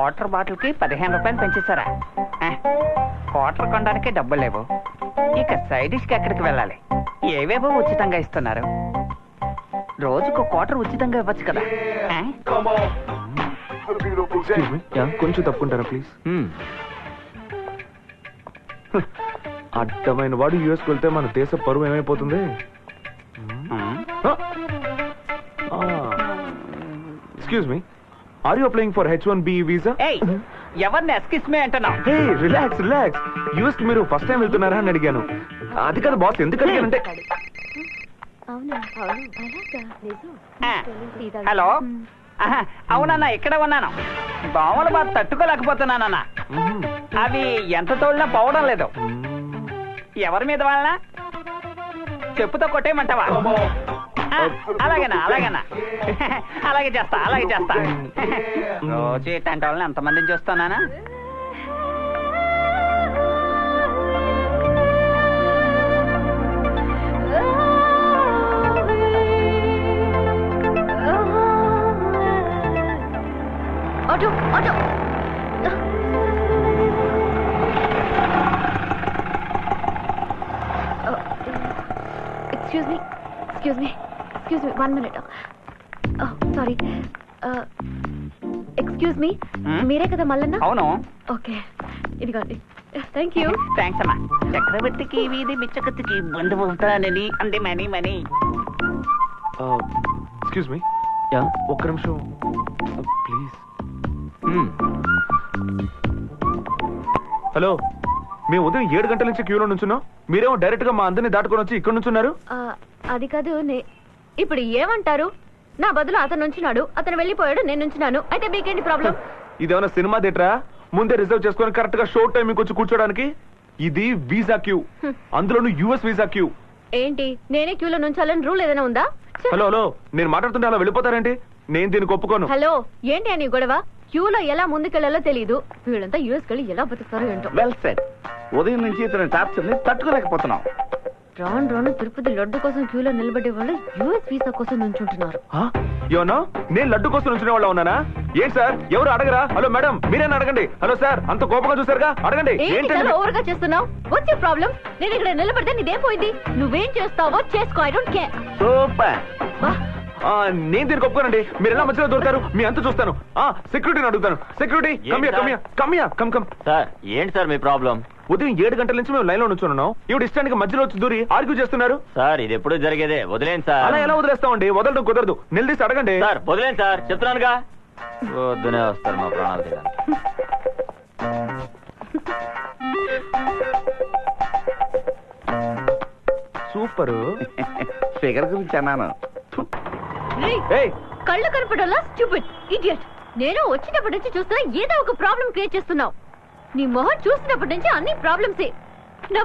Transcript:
Water bottle కి 15 రూపాయలు పెంచేశారా? Water కొనడానికి డబ్బులు లేవు, ఇక సైడ్ డిష్ కి ఎక్కడికి వెళ్ళాలి? ఏవేవో ఉచితంగా ఇస్తున్నారు. రోజుకు క్వార్టర్ ఉచితంగా ఇవ్వచ్చు కదా. కొంచెం తప్పుకుంటారా ప్లీజ్? అడ్డమైన వాడు యూఎస్కి వెళ్తే మన దేశ పరువు ఏమైపోతుంది? Excuse me, are you applying for H1B visa? ఎవరిని ఎక్స్క్యూజ్ మీ అంటున్నావు? హే రిలాక్స్ రిలాక్స్, యూఎస్ కి మీరు ఫస్ట్ టైం వెళ్తున్నారా అని అడిగాను. అది కదా బాస్, ఎందుకు అడిగానంటే హలో, అవునన్నా ఇక్కడ ఉన్నాను. దోమలు బాగా తట్టుకోలేకపోతున్నానన్నా. అవి ఎంత తోడినా పోవడం లేదు. ఎవరి మీద వాళ్ళ చెప్పుతో కొట్టేయమంటావా? అలాగేనా అలాగేనా, అలాగే చేస్తా అలాగే చేస్తా. రోజు ఇట్లాంటి వాళ్ళని ఎంతమందిని చూస్తున్నానా? Auto auto excuse me 1 minute. Sorry, excuse me, మీరే కదా మల్లన్న? అవును. ఓకే, ఇదిగోండి. Thank you. థ్యాంక్స్ అమ్మా. చక్రవర్తికి వీధి బిచ్చకత్తికి బంధు అవుతానని అంది మనీ మనీ. ఎక్స్క్యూజ్ మీ, ఒక్క నిమిషం ప్లీజ్. హలో, మేము ఉదయం 7 గంటల నుంచి క్యూలో నుంచున్నాం, మీరేమో డైరెక్ట్ గా మా అందరినీ దాటుకొని వచ్చి ఇక్కడ నుంచున్నారు. అది కాదు, ఇప్పుడు ఏమంటారు? నా బదులు అతను నుంచున్నాడు, అతను వెళ్ళిపోయాడు, నేను నుంచున్నాను, అయితే మీకేంటి ప్రాబ్లం? ఇదేమన్నా సినిమా థియేటరా? ముందే రిజర్వ్ చేసుకొని కరెక్ట్ గా షో టైం వచ్చి కూర్చోడానికి? ఇది వీసా క్యూ, అందులోనూ యూఎస్ వీసా క్యూ. ఏంటి, నేనే క్యూలో నుంచాలని రూల్ ఏదైనా ఉందా? హలో హలో, నేను మాట్లాడుతుంటే అలా వెళ్ళిపోతారేంటి? నేను దీనికి ఒప్పుకోను. హలో, ఏంటి అని గొడవ? క్యూలో ఎలా ముందుకెళ్లాలో తెలియదు. వీళ్ళంతా యూఎస్ కెళ్ళి ఎలా బతుకుతారో ఏంటో. Well set. ఉదయం నుంచి ఇతని టార్చర్ ని తట్టుకోలేకపోతున్నాం. రాను రాను తిరుపతి లడ్డు కోసం క్యూలో నిలబడే వాళ్ళు యూఎస్ వీసా కోసం నుంచుంటున్నారు. యోనో, నేను లడ్డు కోసం నుంచునే వాళ్ళ ఉన్నానా? ఏంటి సార్, ఎవరు అడగరా? హలో మేడం, మీరేనా అడగండి. హలో సార్, అంత కోపంగా చూసారుగా, అడగండి. ఓవర్ గా చేస్తున్నావు. What's your problem? నేను ఇక్కడ నిలబడితే నీదేం పోయింది? నువ్వేం చేస్తావో చేసుకో, ఐ డోంట్ కేర్. సూపర్. నేను దీనికి ఒప్పుకోనండి. మీరు ఎలా మధ్యలో దొరుకుతారు? మీ అంత చూస్తాను. సెక్యూరిటీని అడుగుతాను. Security, come. సార్, ఏంటి సార్ మీ ప్రాబ్లం? ఉదయం 7 గంటల నుంచి మేము లైన్ లో నుంచున్నాం. ఇవి ఇష్టానికి మధ్యలో వచ్చి దూరి ఆర్గ్యూ చేస్తున్నారు. సార్, ఇది ఎప్పుడు జరిగేదే, వదిలేండి సార్. అలా ఎలా వదిలేస్తామండి? వదలడం కుదరదు. నిలదీసి అడగండి. సార్ వదిలేండి సార్, చెప్తున్నానుగా. వద్దునే వస్తారు మా ప్రాణాలు తీయడానికి. సూపర్. ఫిగర్ గురించి అన్నాను. కళ్ళు కనపడాలా? Stupid idiot. నేను వచ్చినప్పటి నుంచి చూస్తున్నా ఏదో ఒక ప్రాబ్లం క్రియేట్ చేస్తున్నావు. నీ మొహం చూసినప్పటి నుంచి అన్ని ప్రాబ్లమ్సే. నా